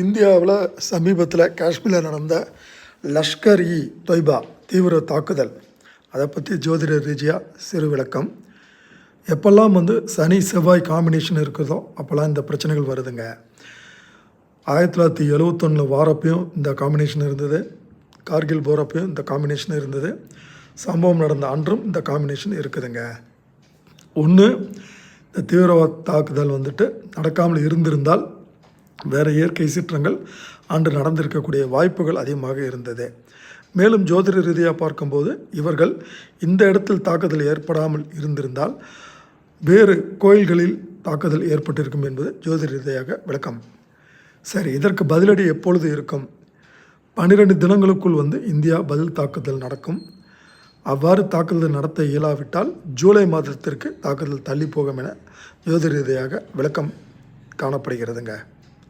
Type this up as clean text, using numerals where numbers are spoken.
இந்தியாவில் சமீபத்தில் காஷ்மீரில் நடந்த லஷ்கர் இ தொய்பா தீவிர தாக்குதல் அதை பற்றி ஜோதிட ரீதியாக சிறு விளக்கம். எப்போல்லாம் சனி செவ்வாய் காம்பினேஷன் இருக்குதோ அப்போல்லாம் இந்த பிரச்சனைகள் வருதுங்க. 1971 வாரப்பையும் இந்த காம்பினேஷன் இருந்தது, கார்கில் போகிறப்பையும் இந்த காம்பினேஷன் இருந்தது, சம்பவம் நடந்த அன்றும் இந்த காம்பினேஷன் இருக்குதுங்க. ஒன்று, இந்த தீவிரவாத தாக்குதல் நடக்காமல் இருந்திருந்தால் வேறு இயற்கை சீற்றங்கள் அன்று நடந்திருக்கக்கூடிய வாய்ப்புகள் அதிகமாக இருந்தது. மேலும் ஜோதிட ரீதியாக பார்க்கும்போது இவர்கள் இந்த இடத்தில் தாக்குதல் ஏற்படாமல் இருந்திருந்தால் வேறு கோயில்களில் தாக்குதல் ஏற்பட்டிருக்கும் என்பது ஜோதிட ரீதியாக விளக்கம். சரி, இதற்கு பதிலடி எப்பொழுது இருக்கும்? 12 தினங்களுக்குள் இந்தியா பதில் தாக்குதல் நடக்கும். அவ்வாறு தாக்குதல் நடத்த இயலாவிட்டால் ஜூலை மாதத்திற்கு தாக்குதல் தள்ளி போகும் என ஜோதிட ரீதியாக விளக்கம் காணப்படுகிறதுங்க.